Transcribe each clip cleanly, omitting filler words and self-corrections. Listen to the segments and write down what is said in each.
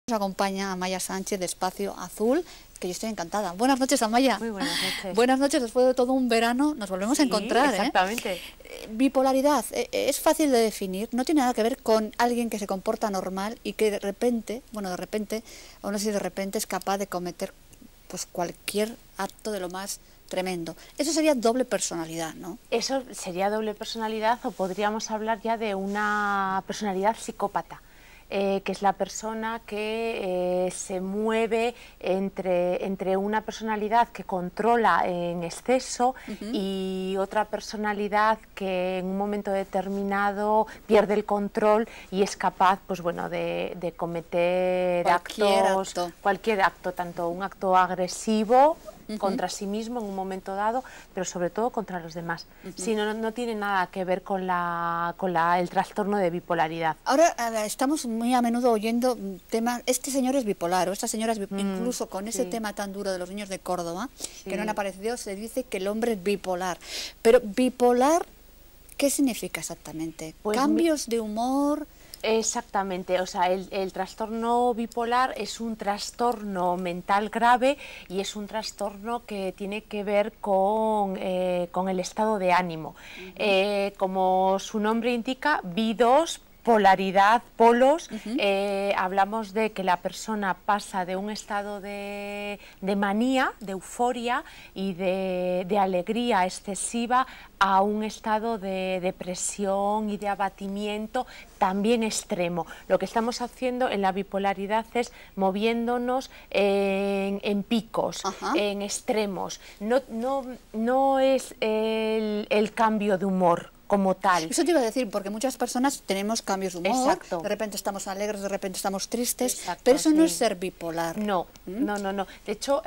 Nos acompaña Amaya Sánchez de Espacio Azul, que yo estoy encantada. Buenas noches, Amaya. Muy buenas noches. Buenas noches, después de todo un verano nos volvemos a encontrar. Exactamente. Bipolaridad, es fácil de definir, no tiene nada que ver con alguien que se comporta normal y que de repente, o no sé si de repente es capaz de cometer pues cualquier acto de lo más tremendo. Eso sería doble personalidad, ¿no? Eso sería doble personalidad, o podríamos hablar ya de una personalidad psicópata. Que es la persona que se mueve entre una personalidad que controla en exceso y otra personalidad que en un momento determinado pierde el control y es capaz, pues bueno, de cometer cualquier acto, tanto un acto agresivo contra sí mismo en un momento dado, pero sobre todo contra los demás. Si no tiene nada que ver con el trastorno de bipolaridad. Ahora estamos muy a menudo oyendo temas, este señor es bipolar, o esta señora es bipolar, incluso con ese tema tan duro de los niños de Córdoba, que no han aparecido, se dice que el hombre es bipolar. Pero bipolar, ¿qué significa exactamente? Pues ¿Cambios de humor? Exactamente, o sea, el trastorno bipolar es un trastorno mental grave y es un trastorno que tiene que ver con el estado de ánimo. Como su nombre indica, bi2, polaridad, polos, hablamos de que la persona pasa de un estado de manía, de euforia y de alegría excesiva a un estado de depresión y de abatimiento también extremo. Lo que estamos haciendo en la bipolaridad es moviéndonos en picos, en extremos. No es el cambio de humor como tal. Eso te iba a decir, porque muchas personas tenemos cambios de humor. Exacto. De repente estamos alegres, de repente estamos tristes. Exacto, pero eso no es ser bipolar. No. De hecho,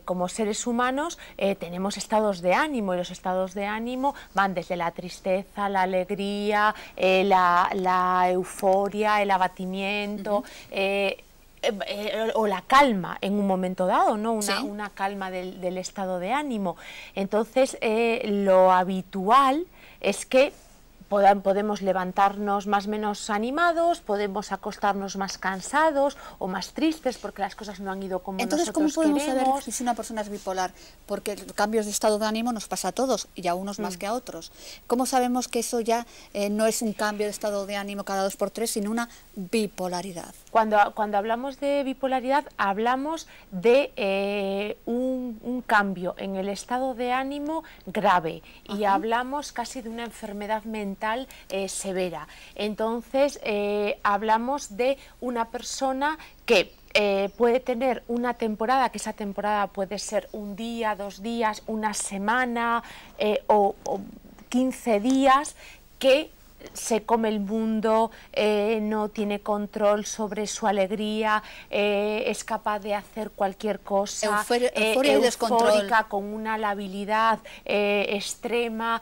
como seres humanos tenemos estados de ánimo, y los estados de ánimo van desde la tristeza, la alegría, la euforia, el abatimiento, o la calma en un momento dado, ¿no? Una calma del estado de ánimo. Entonces, lo habitual es que podemos levantarnos más o menos animados, podemos acostarnos más cansados o más tristes porque las cosas no han ido como nosotros queremos. Entonces, ¿cómo podemos saber si una persona es bipolar? Porque cambios de estado de ánimo nos pasa a todos y a unos más que a otros. ¿Cómo sabemos que eso ya no es un cambio de estado de ánimo cada 2 por 3, sino una bipolaridad? Cuando hablamos de bipolaridad, hablamos de un cambio en el estado de ánimo grave y hablamos casi de una enfermedad mental severa. Entonces, hablamos de una persona que puede tener una temporada, que esa temporada puede ser un día, 2 días, una semana o 15 días, que se come el mundo, no tiene control sobre su alegría, es capaz de hacer cualquier cosa, euforia y descontrol, con una labilidad extrema,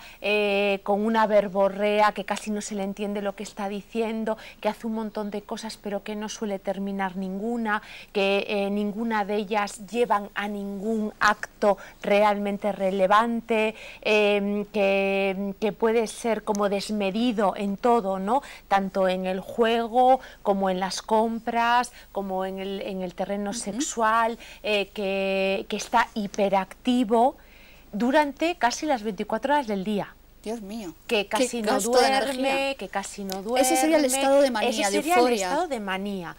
con una verborrea que casi no se le entiende lo que está diciendo, que hace un montón de cosas pero que no suele terminar ninguna, que ninguna de ellas llevan a ningún acto realmente relevante, que puede ser como desmedido en todo, ¿no? Tanto en el juego como en las compras, como en el terreno sexual, que está hiperactivo durante casi las 24 horas del día. Dios mío. Que casi no duerme, Ese sería el estado de manía, ese sería el estado de manía,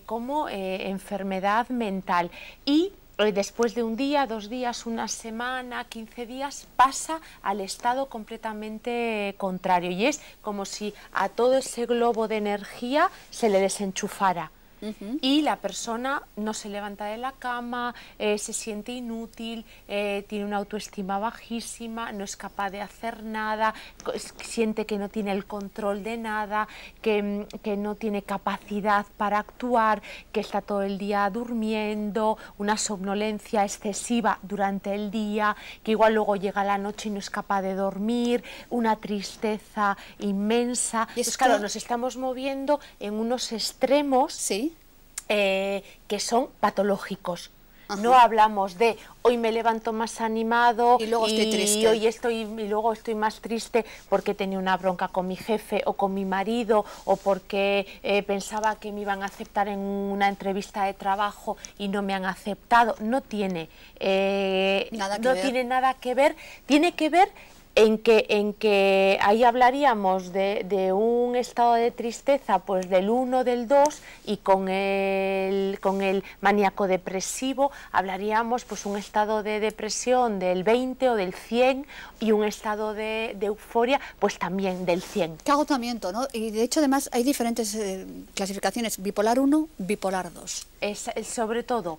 como enfermedad mental. Y después de un día, 2 días, una semana, 15 días, pasa al estado completamente contrario. Y es como si a todo ese globo de energía se le desenchufara. Y la persona no se levanta de la cama, se siente inútil, tiene una autoestima bajísima, no es capaz de hacer nada, siente que no tiene el control de nada, que no tiene capacidad para actuar, que está todo el día durmiendo, una somnolencia excesiva durante el día, que igual luego llega la noche y no es capaz de dormir, una tristeza inmensa. Entonces, claro, nos estamos moviendo en unos extremos que son patológicos. No hablamos de hoy me levanto más animado y luego estoy triste. Y luego estoy más triste porque tenía una bronca con mi jefe o con mi marido o porque pensaba que me iban a aceptar en una entrevista de trabajo y no me han aceptado. No tiene nada que ver. Tiene que ver en que ahí hablaríamos de un estado de tristeza pues del 1, del 2, y con el maníaco depresivo hablaríamos pues un estado de depresión del 20 o del 100 y un estado de euforia pues también del 100. Qué agotamiento, ¿no? Y de hecho además hay diferentes clasificaciones, bipolar 1, bipolar 2. Sobre todo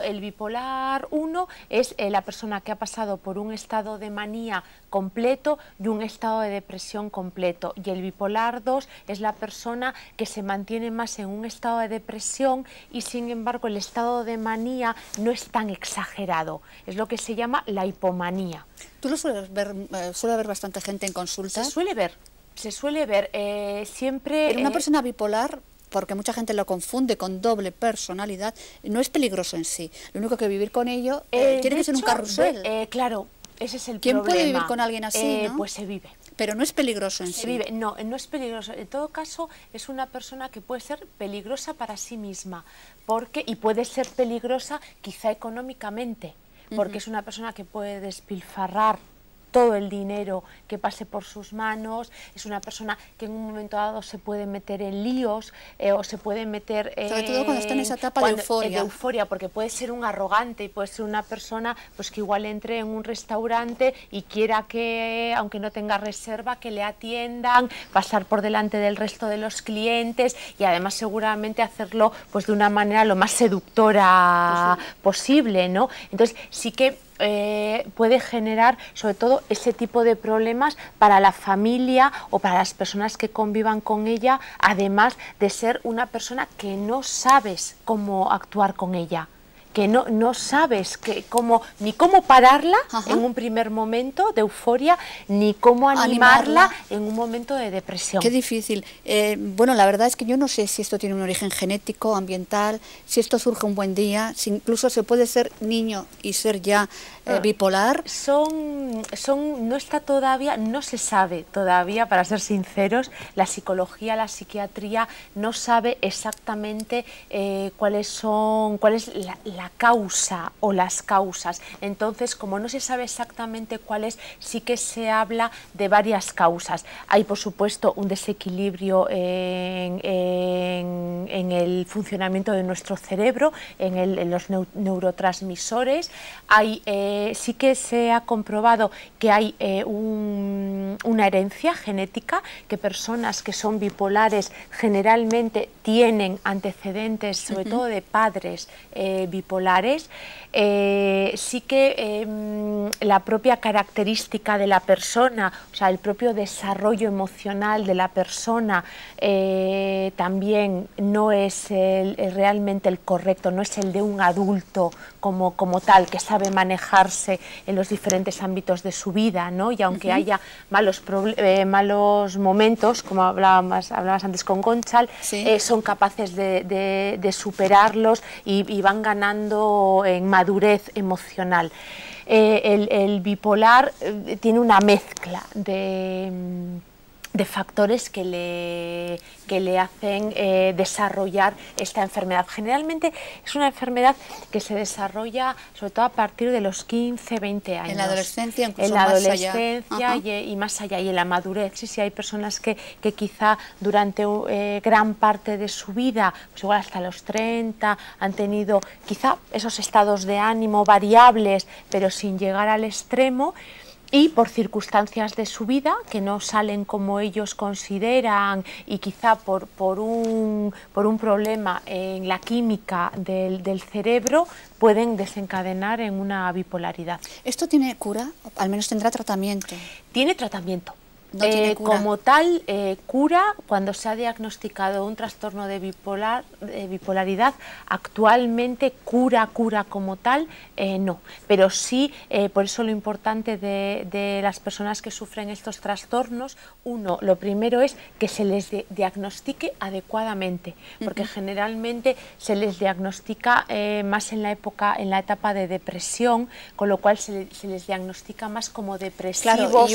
el bipolar 1 es la persona que ha pasado por un estado de manía completo y un estado de depresión completo, y el bipolar 2 es la persona que se mantiene más en un estado de depresión y sin embargo el estado de manía no es tan exagerado, es lo que se llama la hipomanía. ¿Tú lo sueles ver, suele haber bastante gente en consultas? Se suele ver siempre... Pero una persona bipolar, porque mucha gente lo confunde con doble personalidad, no es peligroso en sí. Lo único que vivir con ello tiene que ser un carrusel. Claro, ese es el ¿Quién problema. puede vivir con alguien así, ¿no? Pues se vive. Pero no es peligroso en sí. Se vive. No es peligroso. En todo caso, es una persona que puede ser peligrosa para sí misma, y puede ser peligrosa quizá económicamente, porque es una persona que puede despilfarrar todo el dinero que pase por sus manos, es una persona que en un momento dado se puede meter en líos o se puede meter... Sobre todo cuando está en esa etapa de euforia. De euforia, porque puede ser un arrogante y puede ser una persona pues que igual entre en un restaurante y quiera que, aunque no tenga reserva, que le atiendan, pasar por delante del resto de los clientes y además seguramente hacerlo pues de una manera lo más seductora posible, ¿no? Entonces sí que puede generar sobre todo ese tipo de problemas para la familia o para las personas que convivan con ella, además de ser una persona que no sabes cómo actuar con ella, que no sabes ni cómo pararla en un primer momento de euforia, ni cómo animarla en un momento de depresión. Qué difícil. Bueno, la verdad es que yo no sé si esto tiene un origen genético, ambiental, si esto surge un buen día, si incluso se puede ser niño y ser ya bipolar. No está todavía, no se sabe todavía, para ser sinceros, la psicología, la psiquiatría no sabe exactamente cuál es la causa o las causas. Entonces, como no se sabe exactamente cuál es, sí que se habla de varias causas. Hay, por supuesto, un desequilibrio en el funcionamiento de nuestro cerebro, en los neurotransmisores. Sí que se ha comprobado que hay una herencia genética, que personas que son bipolares generalmente tienen antecedentes, sobre todo de padres bipolares. Sí que la propia característica de la persona, o sea, el propio desarrollo emocional de la persona también no es realmente el correcto, no es el de un adulto como tal, que sabe manejarse en los diferentes ámbitos de su vida, ¿no? Y aunque haya malos momentos, como hablabas antes con Gonçal, son capaces de superarlos y van ganando en madurez emocional. El bipolar tiene una mezcla de factores que le hacen desarrollar esta enfermedad. Generalmente es una enfermedad que se desarrolla sobre todo a partir de los 15, 20 años. En la adolescencia, incluso en la más adolescencia y más allá, y en la madurez. Sí, hay personas que quizá durante gran parte de su vida, pues igual hasta los 30, han tenido quizá esos estados de ánimo variables, pero sin llegar al extremo, y por circunstancias de su vida que no salen como ellos consideran y quizá por un problema en la química del cerebro, pueden desencadenar en una bipolaridad. ¿Esto tiene cura? Al menos tendrá tratamiento. Tiene tratamiento. No tiene cura. Como tal, cura cuando se ha diagnosticado un trastorno de bipolaridad. Actualmente cura como tal, no. Pero sí, por eso lo importante de las personas que sufren estos trastornos, lo primero es que se les diagnostique adecuadamente, porque generalmente se les diagnostica más en la etapa de depresión, con lo cual se les diagnostica más como depresivos,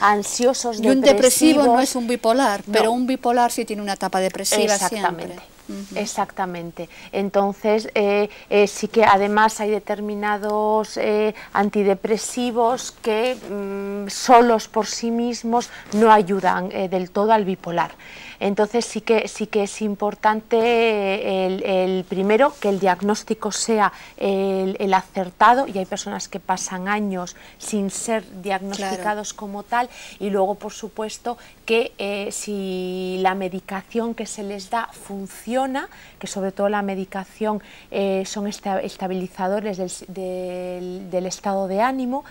ansiosos, y un depresivo no es un bipolar, pero un bipolar sí tiene una etapa depresiva. Exactamente. Siempre. Exactamente. Entonces, sí que además hay determinados antidepresivos que solos por sí mismos no ayudan del todo al bipolar. Entonces sí que es importante el primero que el diagnóstico sea el acertado, y hay personas que pasan años sin ser diagnosticados como tal, y luego por supuesto que si la medicación que se les da funciona, que sobre todo la medicación son estabilizadores del estado de ánimo,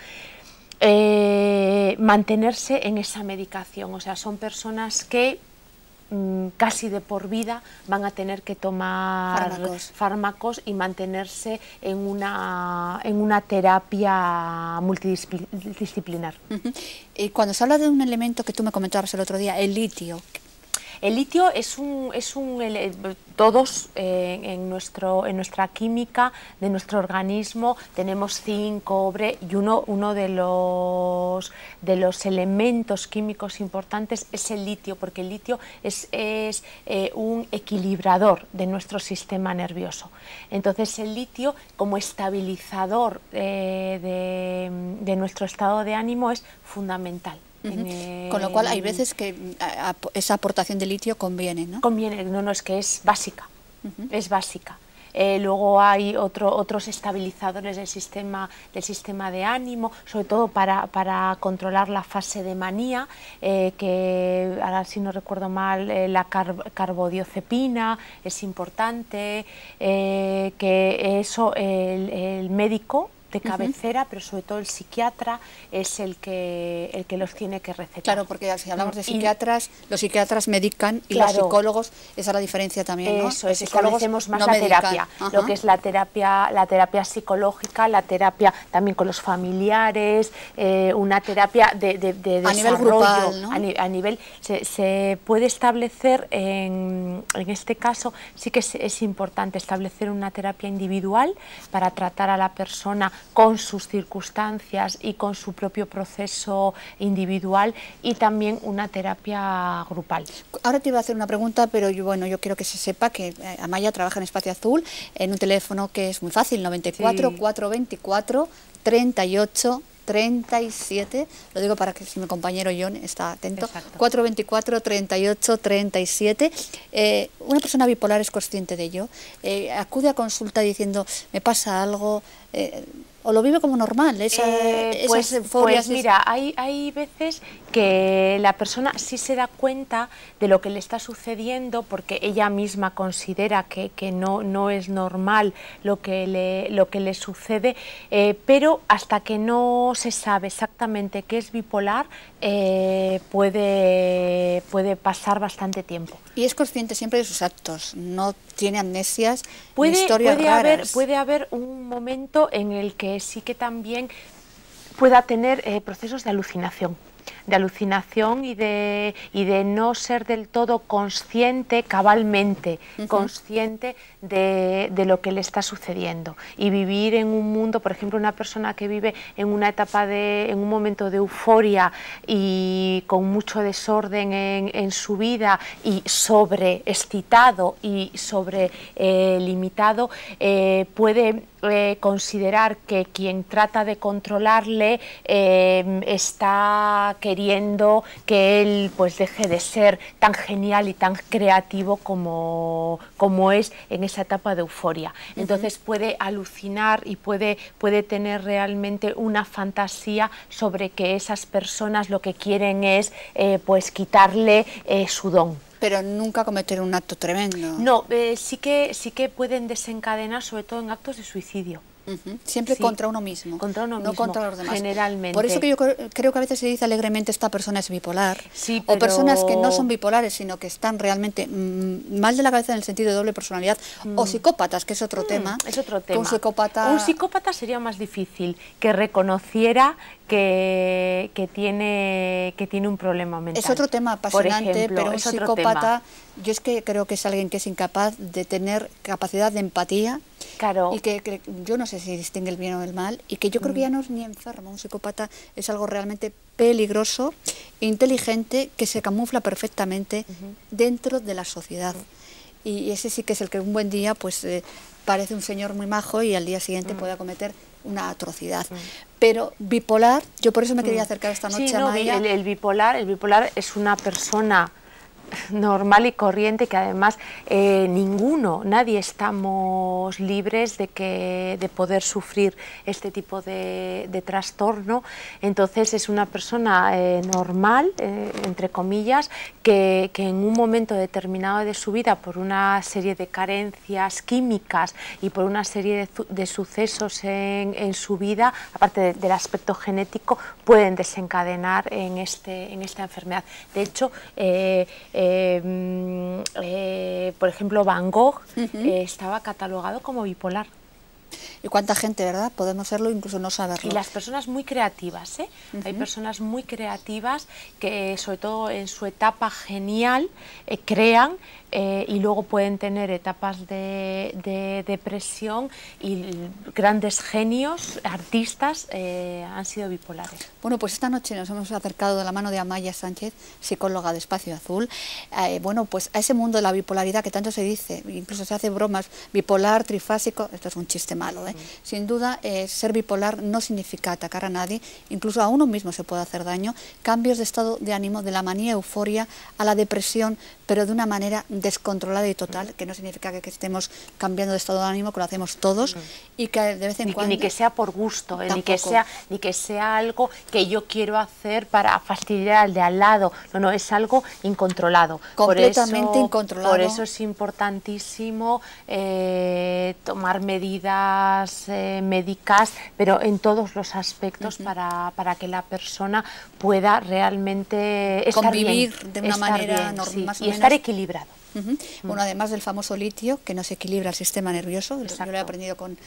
mantenerse en esa medicación. O sea, son personas que casi de por vida van a tener que tomar fármacos y mantenerse en una terapia multidisciplinar. Y cuando se habla de un elemento que tú me comentabas el otro día, el litio. El litio todos en nuestra química de nuestro organismo tenemos zinc, cobre, y uno de los elementos químicos importantes es el litio, porque el litio es un equilibrador de nuestro sistema nervioso. Entonces el litio, como estabilizador de nuestro estado de ánimo, es fundamental. Con lo cual hay veces que esa aportación de litio conviene, ¿no? Conviene, no, es que es básica, es básica. Luego hay otros estabilizadores del sistema de ánimo, sobre todo para controlar la fase de manía, que ahora si no recuerdo mal, la carbodiazepina es importante, que eso el médico de cabecera, pero sobre todo el psiquiatra es el que los tiene que recetar. Claro, porque si hablamos de psiquiatras, los psiquiatras medican y los psicólogos, esa es la diferencia también, ¿no? Eso es, establecemos más la terapia, lo que es la terapia psicológica, la terapia también con los familiares, una terapia de desarrollo. A nivel grupal, ¿no? A nivel, se puede establecer, en este caso, sí que es importante establecer una terapia individual para tratar a la persona con sus circunstancias y con su propio proceso individual, y también una terapia grupal. Ahora te iba a hacer una pregunta, pero yo quiero que se sepa que Amaya trabaja en Espacio Azul en un teléfono que es muy fácil, 94 424 38 37, lo digo para que si mi compañero John está atento. Exacto. 424 38 37. Una persona bipolar es consciente de ello, acude a consulta diciendo me pasa algo, o lo vive como normal, esas euforias. Pues mira, hay veces que la persona sí se da cuenta de lo que le está sucediendo, porque ella misma considera que no es normal lo que le sucede, pero hasta que no se sabe exactamente qué es bipolar, puede pasar bastante tiempo. Y es consciente siempre de sus actos, no tiene amnesias, ni historias raras. Puede haber un momento en el que sí que también pueda tener procesos de alucinación y de no ser del todo consciente, cabalmente consciente de lo que le está sucediendo, y vivir en un mundo, por ejemplo, una persona que vive en una etapa en un momento de euforia y con mucho desorden en su vida, y sobreexcitado y sobrelimitado, puede considerar que quien trata de controlarle está queriendo que él pues deje de ser tan genial y tan creativo como es en esa etapa de euforia. Entonces puede alucinar y puede tener realmente una fantasía sobre que esas personas lo que quieren es pues quitarle su don. Pero nunca cometer un acto tremendo. No, sí que pueden desencadenar, sobre todo en actos de suicidio. Siempre contra uno mismo, no contra los demás. Generalmente. Por eso que yo creo que a veces se dice alegremente esta persona es bipolar, sí, o personas que no son bipolares, sino que están realmente mal de la cabeza en el sentido de doble personalidad, o psicópatas, que es otro tema. Es otro tema. Un psicópata sería más difícil que reconociera que tiene un problema mental. Es otro tema apasionante, por ejemplo, pero un psicópata, yo es que creo que es alguien que es incapaz de tener capacidad de empatía, claro. Y que yo no sé si distingue el bien o el mal, y que yo creo que ya no es ni enfermo. Un psicópata es algo realmente peligroso, inteligente, que se camufla perfectamente dentro de la sociedad. Y ese sí que es el que un buen día pues parece un señor muy majo y al día siguiente puede cometer una atrocidad. Pero bipolar, yo por eso me quería acercar esta noche a Maya. El bipolar es una persona normal y corriente que además nadie estamos libres de poder sufrir este tipo de trastorno. Entonces es una persona normal, entre comillas, que en un momento determinado de su vida, por una serie de carencias químicas y por una serie de sucesos en su vida, aparte del aspecto genético, pueden desencadenar en esta enfermedad. De hecho, por ejemplo, Van Gogh estaba catalogado como bipolar. Y cuánta gente, ¿verdad? Podemos serlo, incluso no saberlo. Y las personas muy creativas, hay personas muy creativas que, sobre todo en su etapa genial, crean y luego pueden tener etapas de depresión, y grandes genios, artistas, han sido bipolares. Bueno, pues esta noche nos hemos acercado de la mano de Amaya Sánchez, psicóloga de Espacio Azul, bueno, pues a ese mundo de la bipolaridad que tanto se dice, incluso se hace bromas, bipolar, trifásico, esto es un chiste malo, Sin duda, ser bipolar no significa atacar a nadie, incluso a uno mismo se puede hacer daño. Cambios de estado de ánimo, de la manía, euforia, a la depresión, pero de una manera descontrolada y total, que no significa que estemos cambiando de estado de ánimo, que lo hacemos todos, y que de vez en cuando... Ni que sea por gusto, ni que sea algo que yo quiero hacer para fastidiar al de al lado. No, es algo incontrolado. Completamente incontrolado. Por eso es importantísimo tomar medidas médicas, pero en todos los aspectos, para que la persona pueda realmente estar convivir bien, de una manera normal, más o menos, estar equilibrado. Bueno, además del famoso litio, que nos equilibra el sistema nervioso, yo lo he aprendido con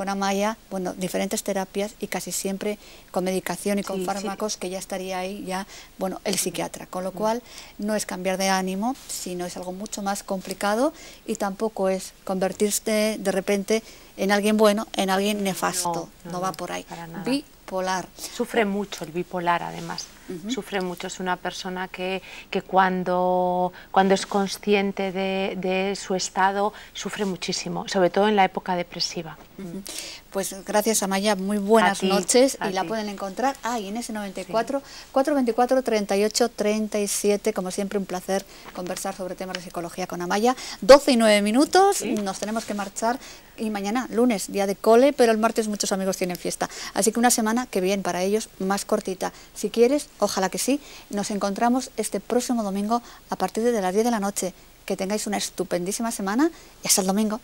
Amaya, bueno, diferentes terapias y casi siempre con medicación y con fármacos, que ya estaría ahí bueno, el psiquiatra, con lo cual no es cambiar de ánimo, sino es algo mucho más complicado, y tampoco es convertirse de repente en alguien bueno, en alguien nefasto, no va por ahí. Bipolar. Sufre mucho el bipolar, además. Sufre mucho, es una persona que cuando es consciente de su estado sufre muchísimo, sobre todo en la época depresiva. Pues gracias, Amaya, muy buenas noches, y la pueden encontrar en ese 94 424 38 37, como siempre un placer conversar sobre temas de psicología con Amaya. 12 y 9 minutos, nos tenemos que marchar, y mañana, lunes, día de cole, pero el martes muchos amigos tienen fiesta, así que una semana que bien para ellos, más cortita. Si quieres, ojalá que sí, nos encontramos este próximo domingo a partir de las 10 de la noche. Que tengáis una estupendísima semana y hasta el domingo.